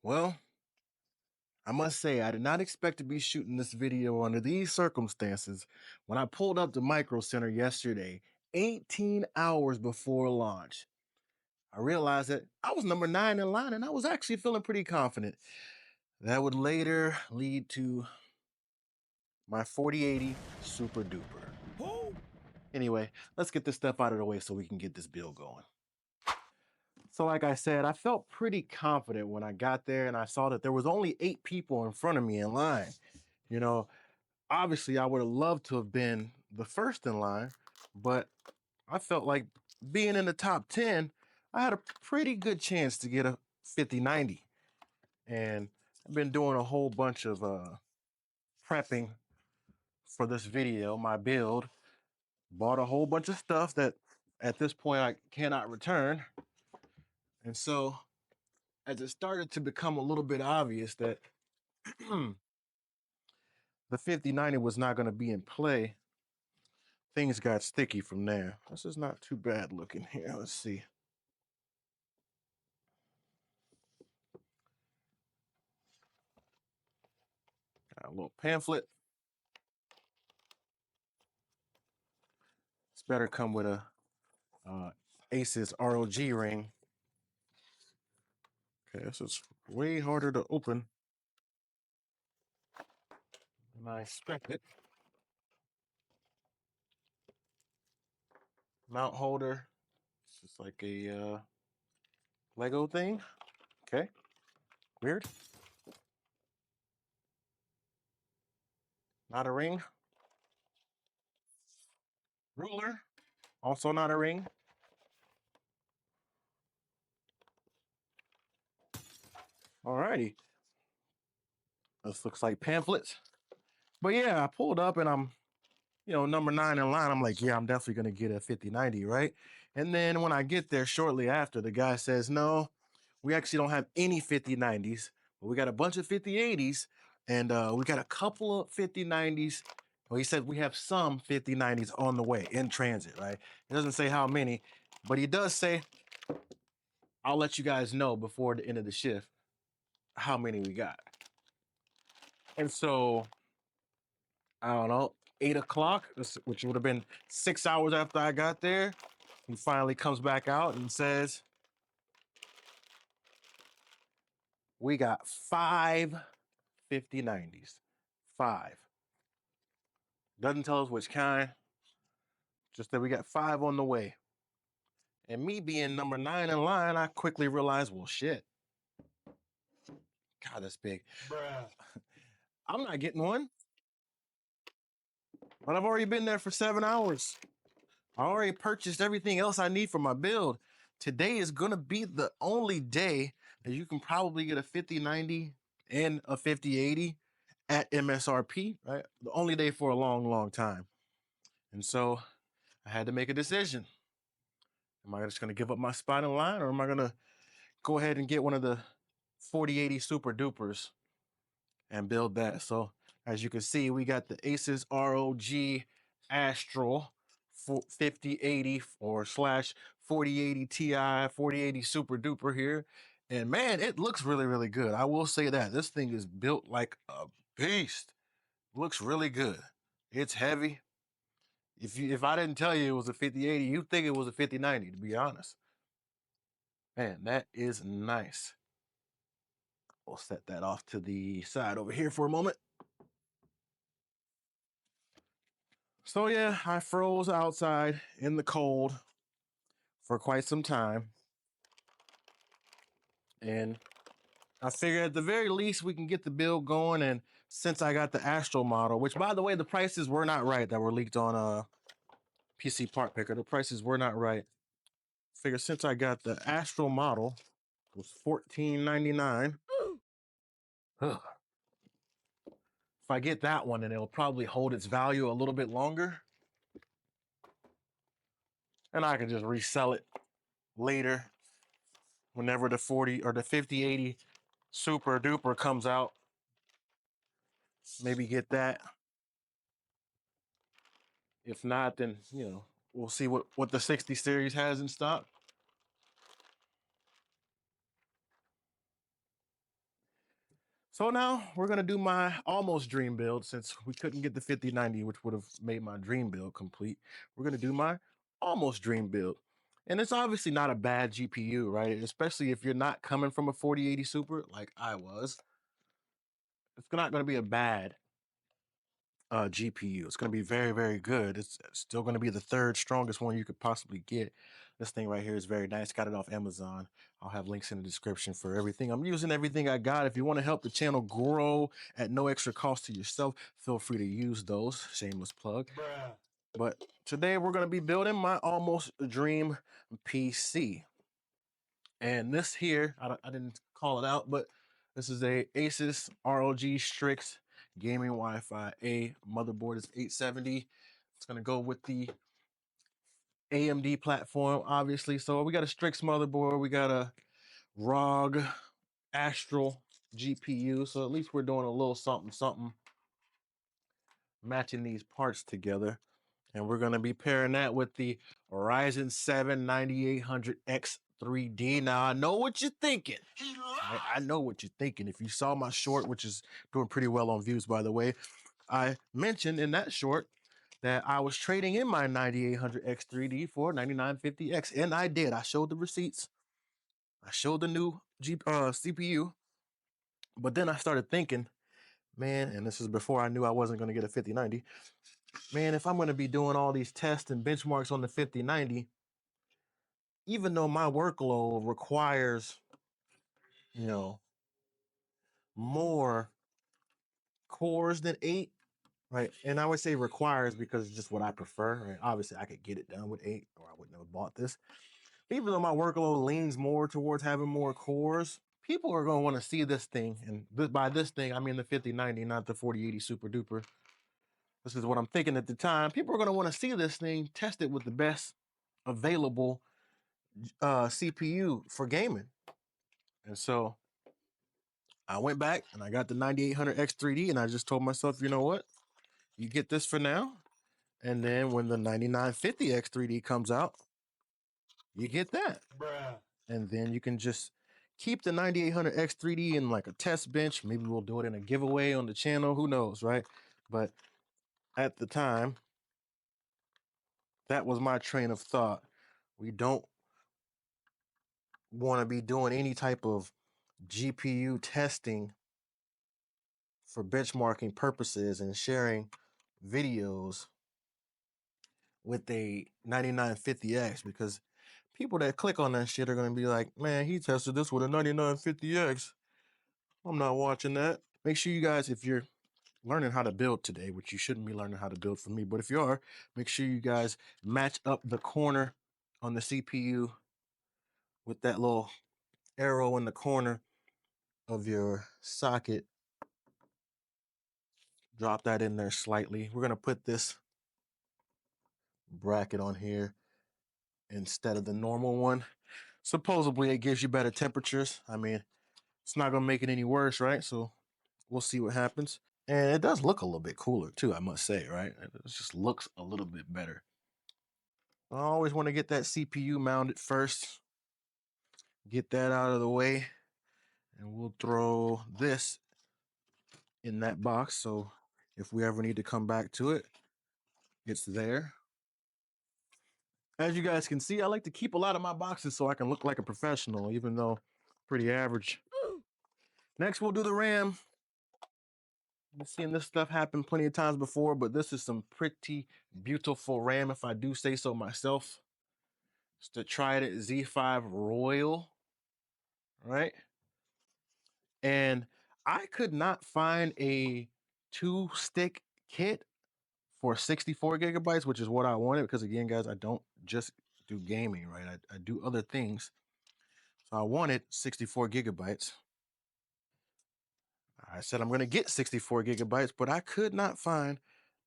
Well, I must say, I did not expect to be shooting this video under these circumstances when I pulled up to Micro Center yesterday, 18 hours before launch. I realized that I was number 9 in line and I was actually feeling pretty confident. That would later lead to my 4080 Super Duper. Anyway, let's get this stuff out of the way so we can get this build going. So like I said, I felt pretty confident when I got there and I saw that there was only 8 people in front of me in line. You know, obviously I would have loved to have been the first in line, but I felt like being in the top 10, I had a pretty good chance to get a 5090. And I've been doing a whole bunch of prepping for this video, my build. Bought a whole bunch of stuff that at this point I cannot return. And so as it started to become a little bit obvious that the 5090 was not going to be in play, things got sticky from there. This is not too bad looking here. Let's see. Got a little pamphlet. It's better come with a Asus ROG ring. Okay, this is way harder to open than I expected. Mount holder. It's just like a Lego thing. Okay, weird. Not a ring. Ruler. Also not a ring. Alrighty. This looks like pamphlets. But yeah, I pulled up and I'm, number 9 in line. I'm like, yeah, I'm definitely going to get a 5090, right? And then when I get there shortly after, the guy says, no, we actually don't have any 5090s, but we got a bunch of 5080s and we got a couple of 5090s. Well, he said we have some 5090s on the way in transit, right? He doesn't say how many, but he does say, I'll let you guys know before the end of the shift how many we got. And so, I don't know, 8 o'clock, which would have been 6 hours after I got there, he finally comes back out and says, we got 5 5090s. 5. Doesn't tell us which kind, just that we got 5 on the way. And me being number 9 in line, I quickly realized, well, shit. God, that's big. Bruh. I'm not getting one. But I've already been there for 7 hours. I already purchased everything else I need for my build. Today is going to be the only day that you can probably get a 5090 and a 5080 at MSRP, right? The only day for a long, long time. And so I had to make a decision. Am I just going to give up my spot in line, or am I going to go ahead and get one of the 4080 Super Dupers and build that? So as you can see, we got the Asus ROG Astral 5080 or slash 4080 Ti 4080 Super Duper here. And man, it looks really, really good. I will say that. This thing is built like a beast. Looks really good. It's heavy. If I didn't tell you it was a 5080, you'd think it was a 5090, to be honest. Man, that is nice. We'll set that off to the side over here for a moment. So yeah, I froze outside in the cold for quite some time. And I figured at the very least we can get the build going. And since I got the Astral model, which by the way, the prices were not right that were leaked on PC Part Picker. The prices were not right. Figure since I got the Astral model, it was $14.99. If I get that one, then it'll probably hold its value a little bit longer. And I can just resell it later whenever the 40 or the 5080 Super Duper comes out. Maybe get that. If not, then, we'll see what the 60 series has in stock. So now we're gonna do my almost dream build since we couldn't get the 5090, which would have made my dream build complete. We're gonna do my almost dream build. And it's obviously not a bad GPU, right? Especially if you're not coming from a 4080 Super like I was. It's not gonna be a bad GPU. It's going to be very, very good. It's still going to be the third strongest one you could possibly get. This thing right here is very nice. Got it off Amazon. I'll have links in the description for everything. I'm using everything I got. If you want to help the channel grow at no extra cost to yourself, feel free to use those. Shameless plug. Bruh. But today we're going to be building my almost dream PC. And this here, I didn't call it out, but this is a Asus ROG Strix Gaming Wi-Fi A motherboard. Is 870. It's gonna go with the AMD platform, obviously. So we got a Strix motherboard. We got a ROG Astral GPU. So at least we're doing a little something, something, matching these parts together. And we're going to be pairing that with the Ryzen 7 9800X 3D. Now, I know what you're thinking. I know what you're thinking. If you saw my short, which is doing pretty well on views, by the way, I mentioned in that short that I was trading in my 9800X 3D for 9950X. And I did. I showed the receipts. I showed the new CPU. But then I started thinking, man, and this is before I knew I wasn't going to get a 5090. Man, if I'm going to be doing all these tests and benchmarks on the 5090, even though my workload requires, you know, more cores than 8, right? And I would say requires because it's just what I prefer, right? Obviously, I could get it done with 8 or I wouldn't have bought this. Even though my workload leans more towards having more cores, people are going to want to see this thing. And by this thing, I mean the 5090, not the 4080 Super Duper. This is what I'm thinking at the time. People are going to want to see this thing, test it with the best available CPU for gaming. And so I went back and I got the 9800X 3D and I just told myself, you know what? You get this for now. And then when the 9950X 3D comes out, you get that. Bruh. And then you can just keep the 9800X 3D in like a test bench. Maybe we'll do it in a giveaway on the channel. Who knows, right? But at the time, that was my train of thought. We don't want to be doing any type of GPU testing for benchmarking purposes and sharing videos with a 9950X because people that click on that shit are going to be like, man, he tested this with a 9950X. I'm not watching that. Make sure you guys, if you're learning how to build today, which you shouldn't be learning how to build from me, but if you are, make sure you guys match up the corner on the CPU with that little arrow in the corner of your socket. Drop that in there slightly. We're going to put this bracket on here instead of the normal one. Supposedly it gives you better temperatures. I mean, it's not going to make it any worse, right? So we'll see what happens. And it does look a little bit cooler too, I must say, right? It just looks a little bit better. I always want to get that CPU mounted first. Get that out of the way. And we'll throw this in that box. So if we ever need to come back to it, it's there. As you guys can see, I like to keep a lot of my boxes so I can look like a professional, even though pretty average. Next, we'll do the RAM. I've seen this stuff happen plenty of times before, but this is some pretty beautiful RAM, if I do say so myself. It's the Trident Z5 Royal, right? And I could not find a 2-stick kit for 64 gigabytes, which is what I wanted, because again, guys, I don't just do gaming, right? I do other things. So I wanted 64 gigabytes. I said I'm going to get 64 gigabytes, but I could not find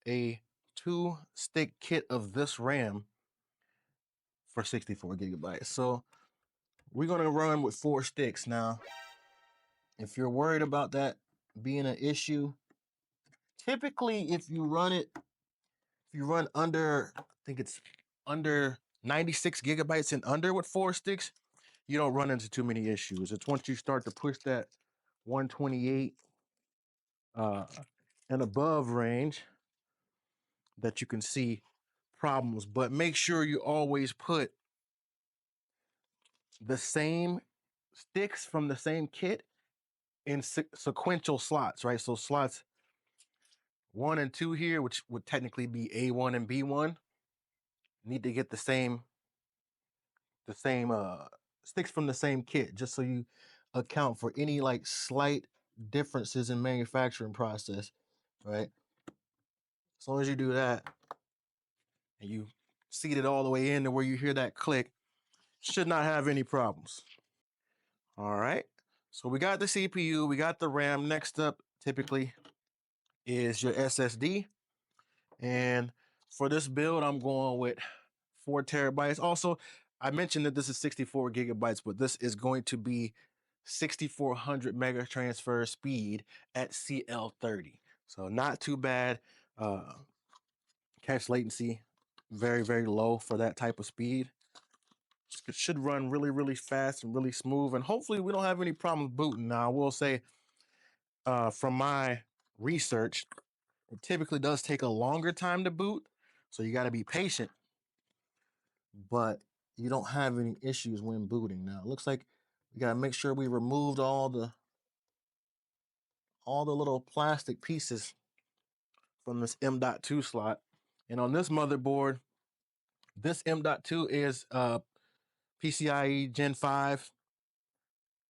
a 2-stick kit of this RAM for 64 gigabytes. So we're going to run with 4 sticks. Now, if you're worried about that being an issue, typically if you run under, I think it's under 96 gigabytes and under with 4 sticks, you don't run into too many issues. It's once you start to push that 128 and above range that you can see problems, but make sure you always put the same sticks from the same kit in sequential slots, right? So slots 1 and 2 here, which would technically be A1 and B1, need to get the same sticks from the same kit, just so you account for any like slight differences in manufacturing process, right? As long as you do that and you seat it all the way in to where you hear that click, should not have any problems. All right. So we got the CPU, we got the RAM. Next up, typically, is your SSD. And for this build, I'm going with 4 TB. Also, I mentioned that this is 64 gigabytes, but this is going to be 6400 mega transfer speed at CL30. So not too bad. Cache latency, very, very low for that type of speed. It should run really, really fast and really smooth. And hopefully we don't have any problems booting. Now, I will say, from my research, it typically does take a longer time to boot. So you got to be patient, but you don't have any issues when booting. Now, it looks like we got to make sure we removed all the little plastic pieces from this M.2 slot. And on this motherboard, this M.2 is PCIe Gen 5.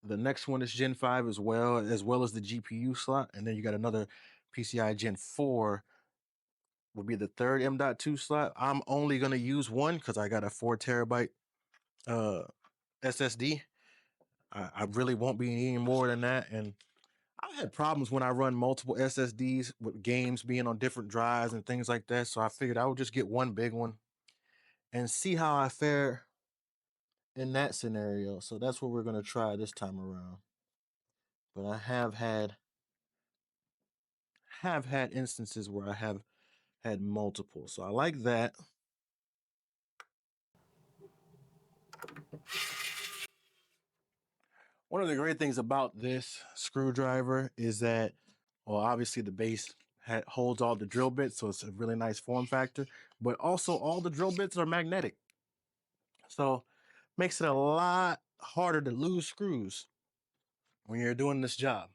The next one is Gen 5 as well as the GPU slot. And then you got another PCIe Gen 4 would be the third M.2 slot. I'm only going to use one because I got a 4 TB SSD. I really won't be needing more than that. And I've had problems when I run multiple SSDs with games being on different drives and things like that. So I figured I would just get one big one and see how I fare in that scenario. So that's what we're going to try this time around. But I have had instances where I have had multiple. So I like that. One of the great things about this screwdriver is that, well, obviously the base holds all the drill bits, so it's a really nice form factor, but also all the drill bits are magnetic. So makes it a lot harder to lose screws when you're doing this job.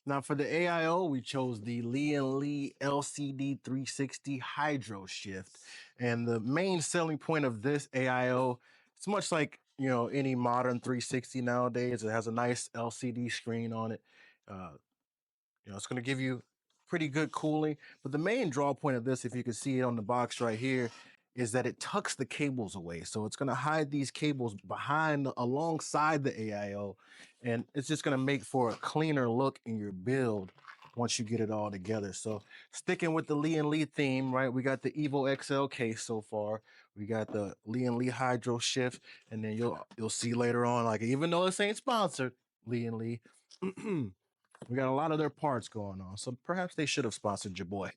Now for the AIO, we chose the Lee & Lee LCD 360 Hydro Shift. And the main selling point of this AIO, it's much like, any modern 360 nowadays. It has a nice LCD screen on it. It's going to give you pretty good cooling. But the main draw point of this, if you can see it on the box right here, is that it tucks the cables away. So it's going to hide these cables alongside the AIO. And it's just going to make for a cleaner look in your build once you get it all together. So sticking with the Lee & Lee theme, right? We got the Evo XL case so far. We got the Lee & Lee Hydro Shift. And then you'll see later on, like, even though this ain't sponsored, Lee & Lee, we got a lot of their parts going on. So perhaps they should have sponsored your boy.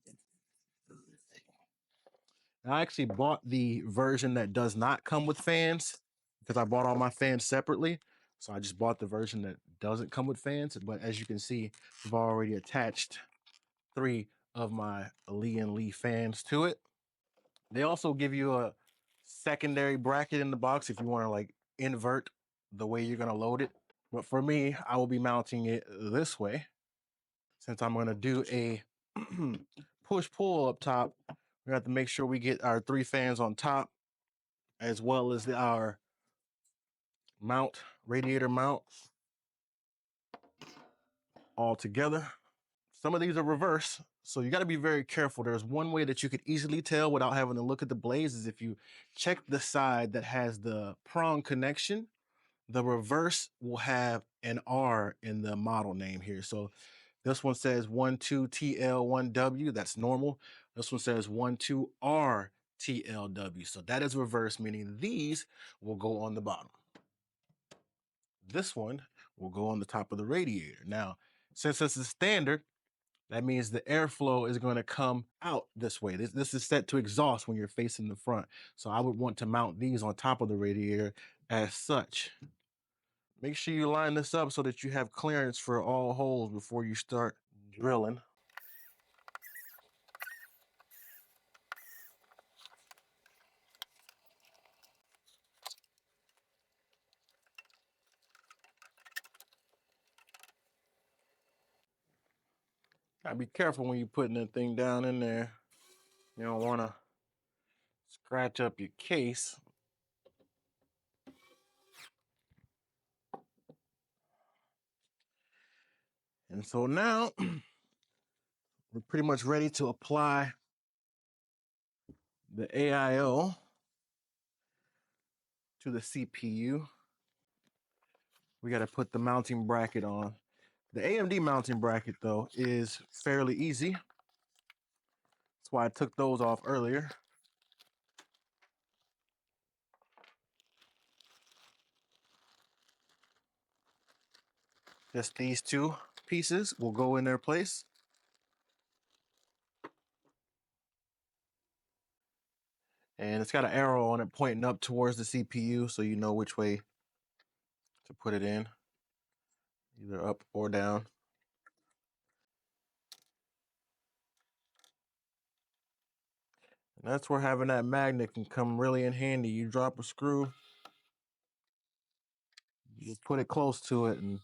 I actually bought the version that does not come with fans because I bought all my fans separately. So I just bought the version that doesn't come with fans. But as you can see, I've already attached 3 of my Lee & Lee fans to it. They also give you a secondary bracket in the box if you want to like invert the way you're going to load it. But for me, I will be mounting it this way. Since I'm going to do a push-pull up top, we have to make sure we get our 3 fans on top as well as our radiator mount all together. Some of these are reverse, so you got to be very careful. There's one way that you could easily tell without having to look at the blades is if you check the side that has the prong connection. The reverse will have an R in the model name here. So this one says 12TL1W, that's normal. This one says 12RTLW. So that is reverse, meaning these will go on the bottom. This one will go on the top of the radiator. Now, since this is standard, that means the airflow is going to come out this way. This is set to exhaust when you're facing the front. So I would want to mount these on top of the radiator as such. Make sure you line this up so that you have clearance for all holes before you start drilling. Gotta be careful when you're putting that thing down in there. You don't want to scratch up your case. And so now we're pretty much ready to apply the AIO to the CPU. We got to put the mounting bracket on. The AMD mounting bracket, though, is fairly easy. That's why I took those off earlier. Just these two pieces will go in their place. And it's got an arrow on it pointing up towards the CPU, so you know which way to put it in, either up or down. And that's where having that magnet can come really in handy. You drop a screw, you put it close to it, and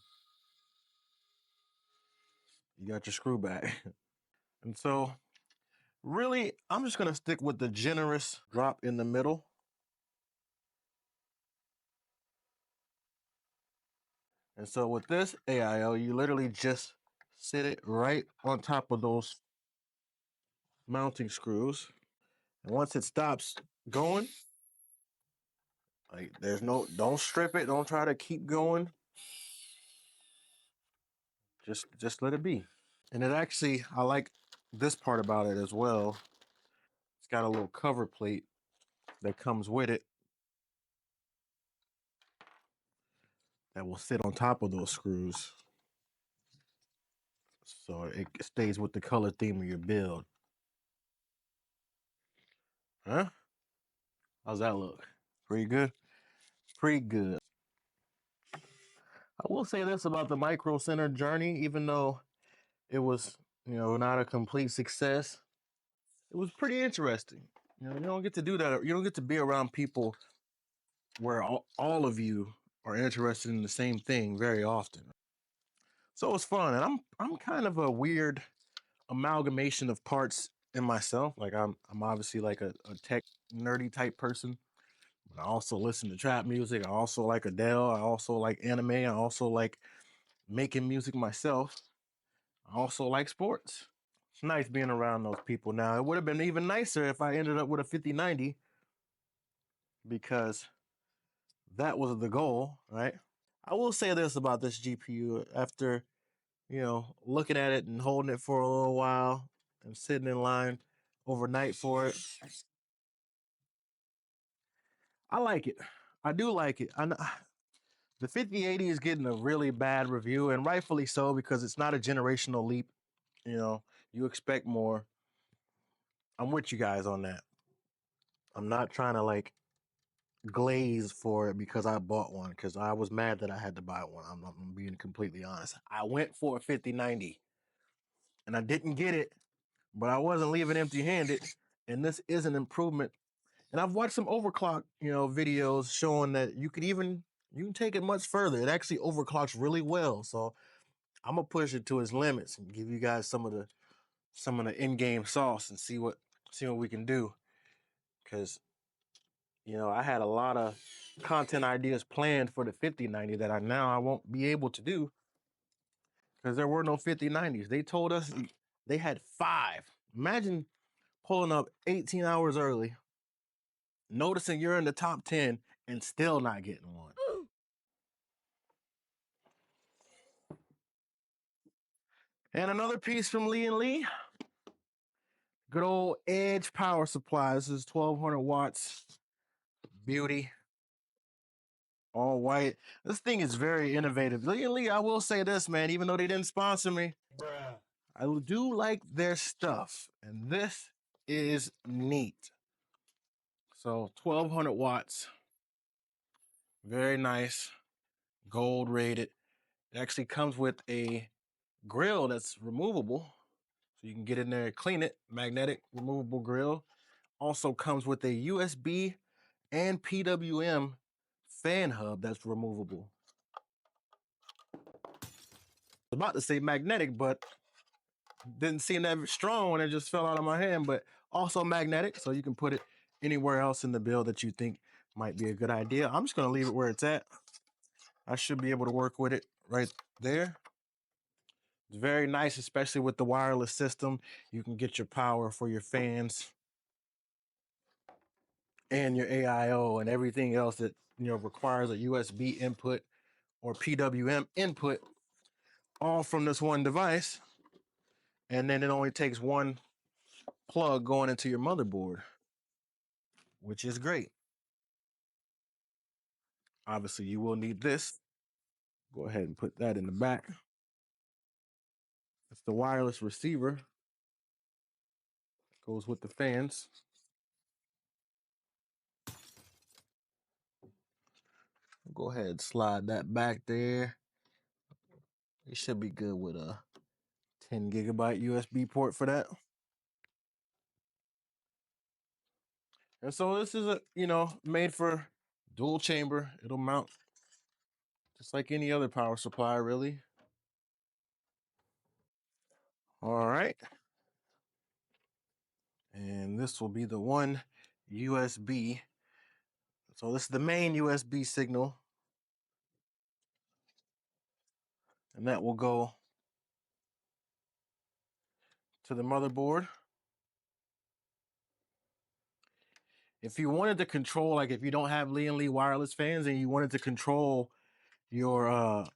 you got your screw back. And so, really, I'm just going to stick with the generous drop in the middle. And so with this AIO, you literally just sit it right on top of those mounting screws. And once it stops going, like don't strip it, don't try to keep going. Just let it be. And it actually, I like this part about it as well. It's got a little cover plate that comes with it that will sit on top of those screws. So it stays with the color theme of your build. Huh? How's that look? Pretty good? Pretty good. I will say this about the Micro Center journey, even though it was, not a complete success, it was pretty interesting. You don't get to do that. You don't get to be around people where all of you are interested in the same thing very often. So it was fun, and I'm kind of a weird amalgamation of parts in myself. Like I'm obviously like a tech nerdy type person, but I also listen to trap music. I also like Adele. I also like anime. I also like making music myself. I also like sports. It's nice being around those people. Now, it would have been even nicer if I ended up with a 5090 because that was the goal, right? I will say this about this GPU after, looking at it and holding it for a little while and sitting in line overnight for it. I like it. I do like it. The 5080 is getting a really bad review, and rightfully so, because it's not a generational leap. You expect more. I'm with you guys on that. I'm not trying to like glaze for it because I bought one, because I was mad that I had to buy one. I'm being completely honest. I went for a 5090 and I didn't get it, but I wasn't leaving empty handed. And this is an improvement. And I've watched some overclock, videos showing that you can take it much further. It actually overclocks really well. So I'm gonna push it to its limits and give you guys some of the in-game sauce and see what we can do. Because I had a lot of content ideas planned for the 5090 that I won't be able to do because there were no 5090s. They told us they had 5. Imagine pulling up 18 hours early, noticing you're in the top 10 and still not getting one. And another piece from Lee and Lee. Good old Edge power supply. This is 1200 watts. Beauty. All white. This thing is very innovative. Lee and Lee, I will say this, man, even though they didn't sponsor me, I do like their stuff. And this is neat. So 1200 watts. Very nice. Gold rated. It actually comes with a grill that's removable. So you can get in there and clean it. Magnetic removable grill. Also comes with a USB and PWM fan hub that's removable. I was about to say magnetic, but didn't seem that strong when it just fell out of my hand, but also magnetic, so you can put it anywhere else in the build that you think might be a good idea. I'm just gonna leave it where it's at. I should be able to work with it right there. It's very nice, especially with the wireless system. You can get your power for your fans and your AIO and everything else that requires a USB input or PWM input, all from this one device. And then it only takes one plug going into your motherboard, which is great. Obviously, you will need this. Go ahead and put that in the back. It's the wireless receiver. Goes with the fans. Go ahead and slide that back there. It should be good with a 10 gigabyte USB port for that. And so this is made for dual chamber. It'll mount just like any other power supply, really. All right. And this will be the one USB. So this is the main USB signal. And that will go to the motherboard. If you wanted to control, like if you don't have Lee and Lee wireless fans and you wanted to control your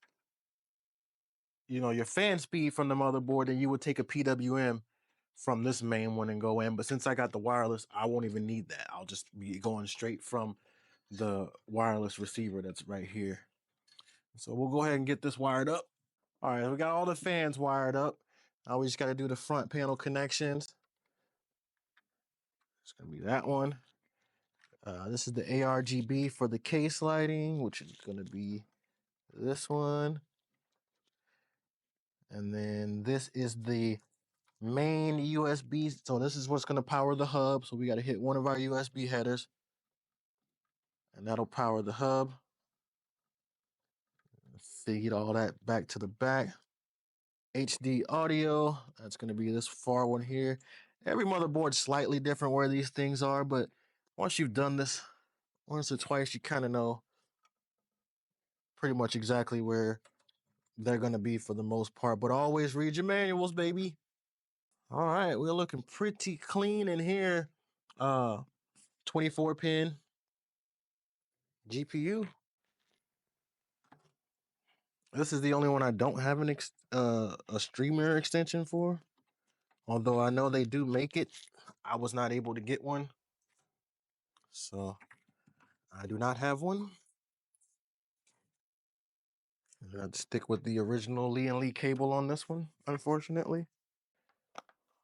your fan speed from the motherboard, then you would take a PWM from this main one and go in. But since I got the wireless, I won't even need that. I'll just be going straight from the wireless receiver that's right here. So we'll go ahead and get this wired up. All right, we got all the fans wired up. Now we just got to do the front panel connections. It's gonna be that one. This is the ARGB for the case lighting, which is gonna be this one. And then this is the main USB. So this is what's going to power the hub. So we got to hit one of our USB headers and that'll power the hub. Feed all that back to the back. HD audio, that's going to be this far one here. Every motherboard's slightly different where these things are, but once you've done this once or twice, you kind of know pretty much exactly where they're going to be for the most part. But always read your manuals, baby. All right, we're looking pretty clean in here. 24 pin GPU. This is the only one I don't have a streamer extension for. Although I know they do make it. I was not able to get one. So I do not have one. I have to stick with the original Lee and Lee cable on this one, unfortunately.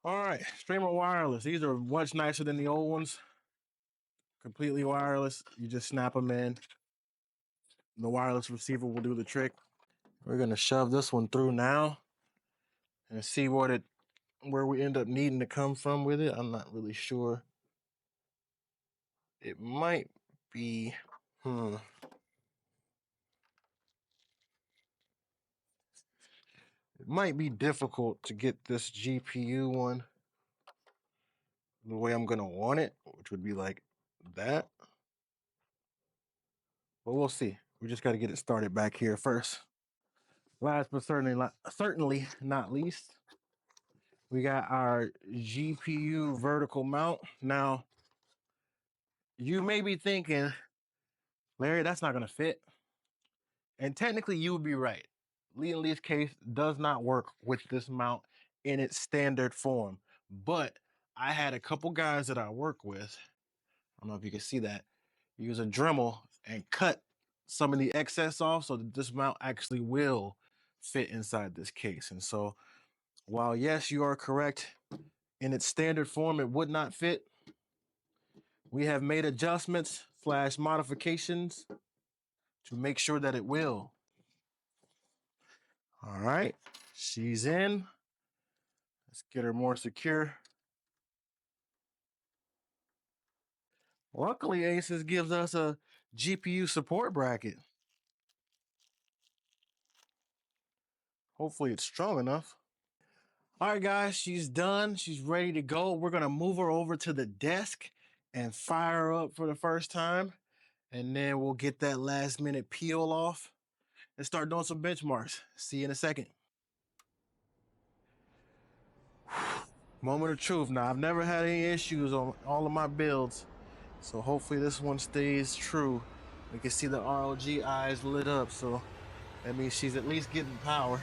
All right, streamer wireless. These are much nicer than the old ones. Completely wireless. You just snap them in. The wireless receiver will do the trick. We're gonna shove this one through now and see where we end up needing to come from with it. I'm not really sure. It might be, it might be difficult to get this GPU one the way I'm gonna want it, which would be like that. But we'll see. We just got to get it started back here first. Last but certainly not least, we got our GPU vertical mount. Now, you may be thinking, Larry, that's not gonna fit. And technically, you would be right. Lee and Lee's case does not work with this mount in its standard form. But I had a couple guys that I work with, I don't know if you can see that, use a Dremel and cut some of the excess off so that this mount actually will fit inside this case. And so while yes, you are correct, in its standard form, it would not fit. We have made adjustments / modifications to make sure that it will. All right. She's in. Let's get her more secure. Luckily, Asus gives us a GPU support bracket. Hopefully it's strong enough. All right, guys, she's done. She's ready to go. We're going to move her over to the desk and fire her up for the first time. And then we'll get that last minute peel off and start doing some benchmarks. See you in a second. Moment of truth. Now, I've never had any issues on all of my builds, so hopefully this one stays true. We can see the ROG eyes lit up, so that means she's at least getting power.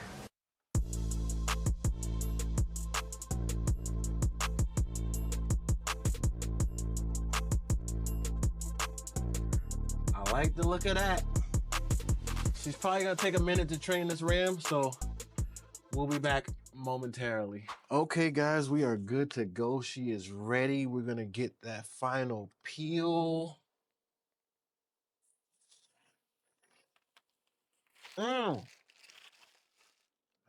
I like the look of that. She's probably gonna take a minute to train this RAM, so we'll be back momentarily. Okay, guys, we are good to go. She is ready. We're gonna get that final peel. And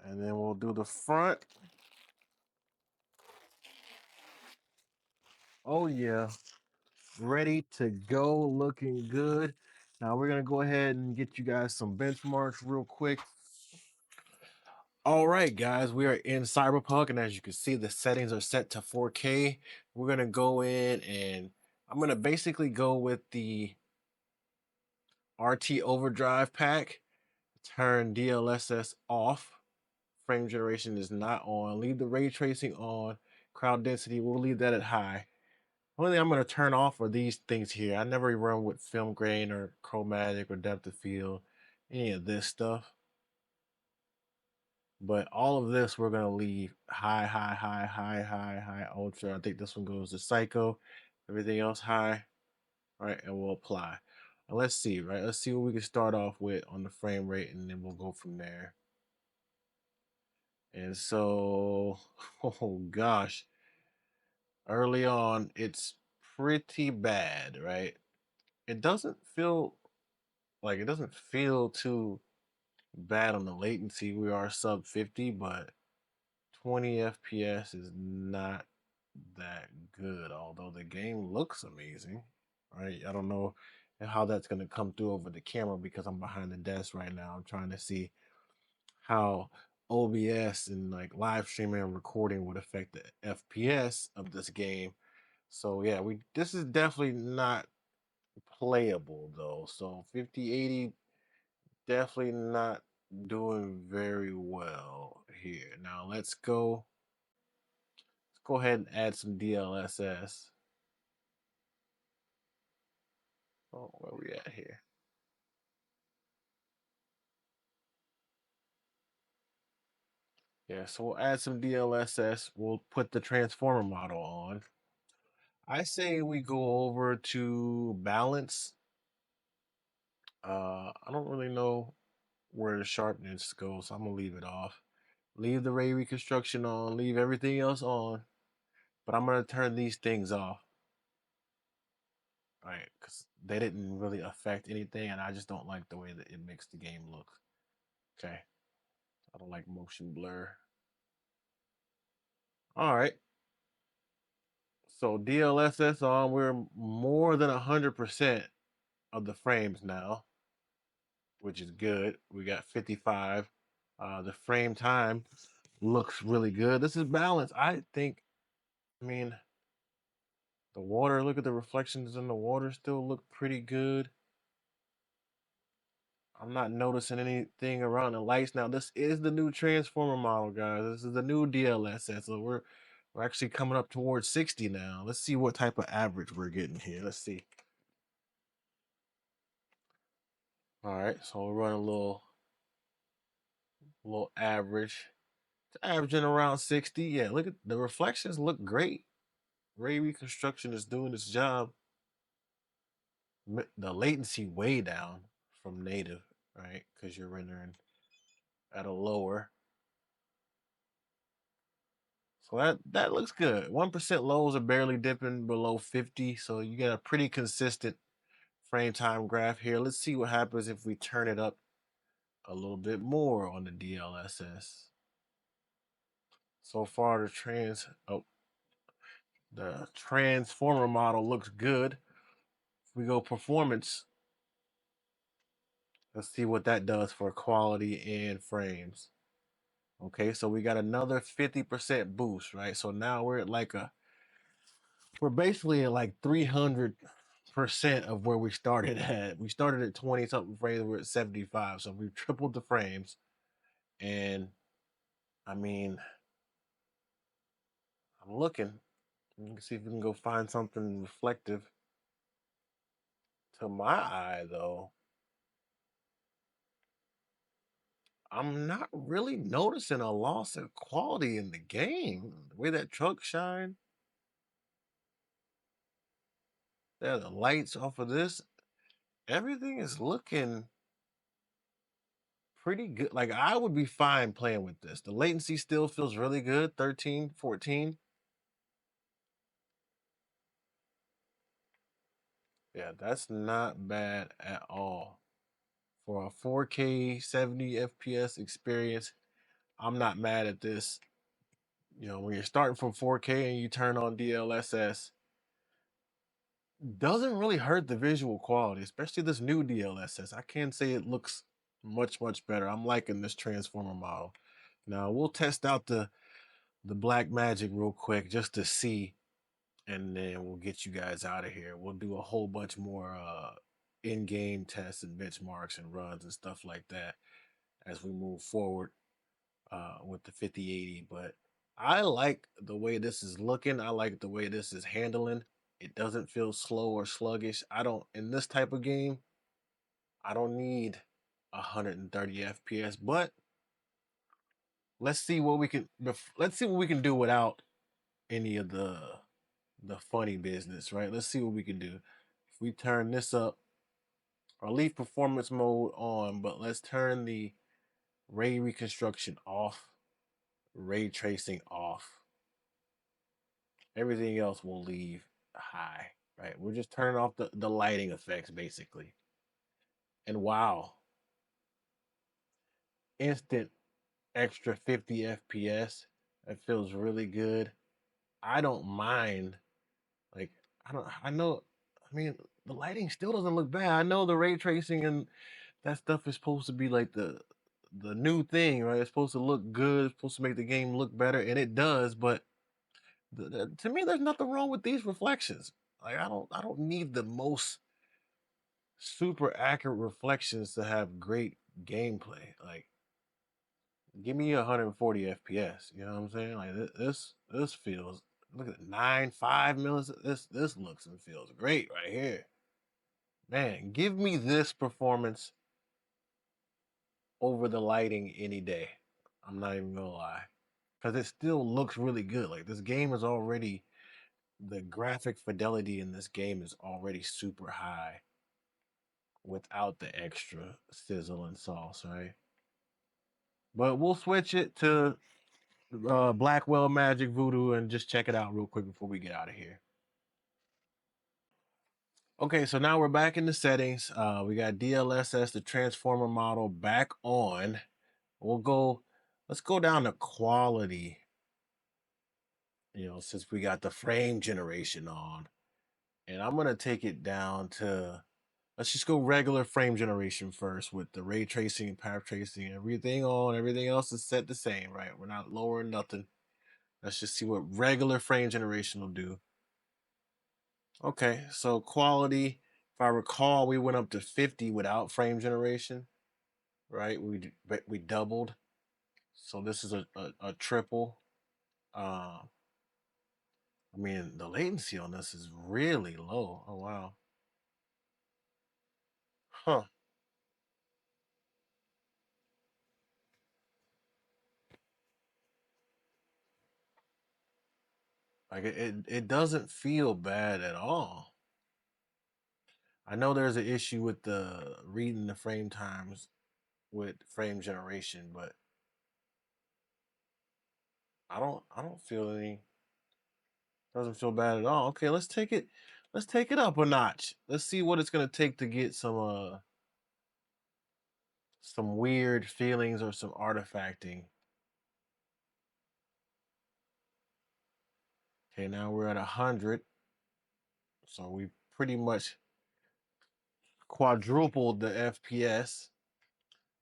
then we'll do the front. Oh yeah, ready to go, looking good. Now we're gonna go ahead and get you guys some benchmarks real quick. All right, guys, we are in Cyberpunk, and as you can see, the settings are set to 4K. We're gonna go in and I'm gonna basically go with the RT Overdrive pack. Turn DLSS off. Frame generation is not on. Leave the ray tracing on. Crowd density, we'll leave that at high. Only thing I'm going to turn off are these things here. I never run with film grain or chromatic or depth of field, any of this stuff. But all of this we're going to leave high, high, high, high, high, high, ultra. I think this one goes to psycho. Everything else high. All right, and we'll apply. And let's see, right? Let's see what we can start off with on the frame rate, and then we'll go from there. And so, oh gosh, early on, it's pretty bad, right? It doesn't feel too bad on the latency. We are sub 50, but 20 FPS is not that good, although the game looks amazing, right? I don't know how that's going to come through over the camera because I'm behind the desk right now. I'm trying to see how OBS and like live streaming and recording would affect the FPS of this game. So yeah, this is definitely not playable though. So 5080 definitely not doing very well here. Now let's go ahead and add some DLSS. Oh, where we at here? Yeah, so we'll add some DLSS. We'll put the transformer model on. I say we go over to balance. I don't really know where the sharpness goes, so I'm gonna leave it off. Leave the ray reconstruction on, leave everything else on, but I'm gonna turn these things off. Right, because they didn't really affect anything, and I just don't like the way that it makes the game look. Okay, I don't like motion blur. All right, so DLSS on, we're more than 100% of the frames now, which is good. We got 55. The frame time looks really good. This is balanced. I think, I mean, the water, look at the reflections in the water, still look pretty good. I'm not noticing anything around the lights. Now, this is the new transformer model, guys. This is the new DLSS. So we're actually coming up towards 60 now. Let's see what type of average we're getting here. Let's see. All right, so we'll run a little average. It's averaging around 60. Yeah, look at the reflections look great. Ray reconstruction is doing its job. The latency way down from native, right? Because you're rendering at a lower. So that looks good. 1% lows are barely dipping below 50. So you get a pretty consistent frame time graph here. Let's see what happens if we turn it up a little bit more on the DLSS. So far, the transformer model looks good. If we go performance, let's see what that does for quality and frames. Okay, so we got another 50% boost, right? So now we're at we're basically at like 300% of where we started at. We started at 20 something frames, we're at 75. So we've tripled the frames. And I mean, I'm looking. Let me see if we can go find something reflective. To my eye, though, I'm not really noticing a loss in quality in the game. The way that truck shine, there the lights off of this, everything is looking pretty good. Like I would be fine playing with this. The latency still feels really good, 13, 14. Yeah, that's not bad at all. For a 4K 70 FPS experience, I'm not mad at this. You know, when you're starting from 4K and you turn on DLSS, doesn't really hurt the visual quality, especially this new DLSS. I can say it looks much better. I'm liking this transformer model. Now we'll test out the black magic real quick just to see, and then we'll get you guys out of here. We'll do a whole bunch more in-game tests and benchmarks and runs and stuff like that as we move forward with the 5080. But I like the way this is looking. I like the way this is handling. It doesn't feel slow or sluggish. I don't, in this type of game, I don't need 130 FPS, but let's see what we can let's see what we can do without any of the funny business, right? Let's see what we can do. If we turn this up or leave performance mode on, but let's turn the ray reconstruction off, ray tracing off. Everything else will leave high, right? We're just turning off the lighting effects basically. And wow, instant extra 50 FPS. That feels really good. I don't mind. Like, I know, I mean, the lighting still doesn't look bad. I know the ray tracing and that stuff is supposed to be like the new thing, right? It's supposed to look good. It's supposed to make the game look better, and it does. But to me, there's nothing wrong with these reflections. Like, I don't need the most super accurate reflections to have great gameplay. Like, give me 140 FPS. You know what I'm saying? Like this feels, look at 9.5 millisecond. This looks and feels great right here. Man, give me this performance over the lighting any day. I'm not even gonna lie. Because it still looks really good. Like this game is already, the graphic fidelity in this game is already super high without the extra sizzle and sauce, right? But we'll switch it to Blackwell Magic Voodoo and just check it out real quick before we get out of here. Okay, so now we're back in the settings. We got DLSS, the transformer model, back on. Let's go down to quality, you know, since we got the frame generation on. And I'm gonna take it down to, let's just go regular frame generation first with the ray tracing, path tracing, everything on. Everything else is set the same, right? We're not lowering nothing. Let's just see what regular frame generation will do. Okay, so quality, if I recall, we went up to 50 without frame generation, right? We doubled. So this is a triple. Uh, I mean, the latency on this is really low. Oh wow. Huh. Like it doesn't feel bad at all. I know there's an issue with the reading the frame times with frame generation, but I don't feel any, doesn't feel bad at all. Okay, let's take it up a notch. Let's see what it's gonna take to get some weird feelings or some artifacting. Okay, now we're at 100. So we pretty much quadrupled the FPS.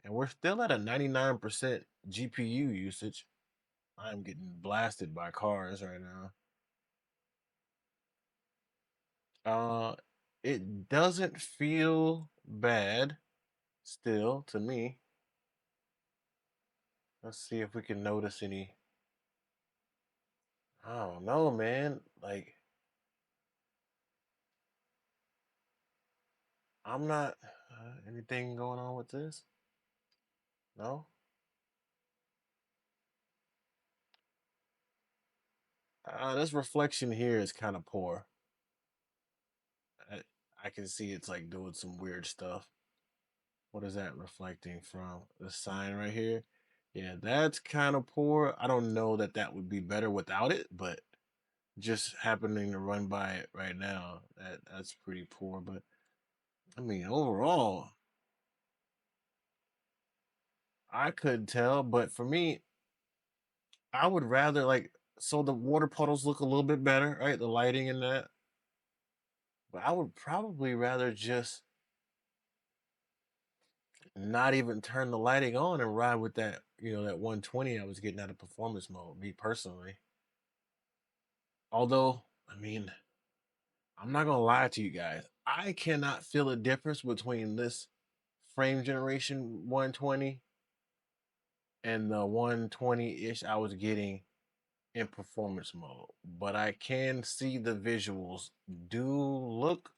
And we're still at a 99% GPU usage. I'm getting blasted by cars right now. Uh, it doesn't feel bad still to me. Let's see if we can notice any. I don't know, man. Like, I'm not. Anything going on with this? No. This reflection here is kind of poor. I, I can see it's like doing some weird stuff. What is that reflecting from? The sign right here? Yeah, that's kind of poor. I don't know that that would be better without it, but just happening to run by it right now, that's pretty poor. But I mean, overall, I couldn't tell. But for me, I would rather like so the water puddles look a little bit better, right? The lighting in that. But I would probably rather just not even turn the lighting on and ride with that, that 120 I was getting out of performance mode, me personally. Although, I mean, I'm not gonna lie to you guys. I cannot feel a difference between this frame generation 120 and the 120-ish I was getting in performance mode. But I can see the visuals do look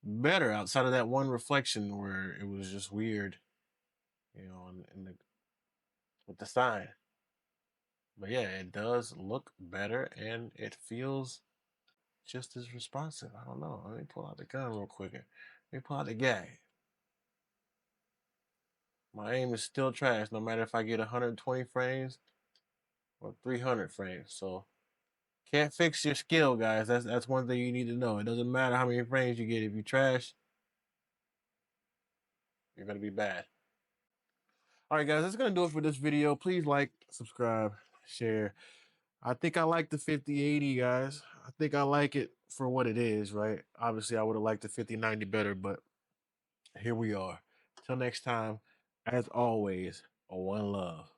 better outside of that one reflection where it was just weird, with the sign. But yeah, it does look better and it feels just as responsive. I don't know. Let me pull out the gun real quick. Let me pull out the gag. My aim is still trash, no matter if I get 120 frames or 300 frames. So can't fix your skill, guys. That's one thing you need to know. It doesn't matter how many frames you get. If you trash, you're gonna be bad. All right, guys, that's gonna do it for this video. Please like, subscribe, share. I think I like the 5080, guys. I think I like it for what it is, right? Obviously, I would have liked the 5090 better, but here we are. Till next time, as always, one love.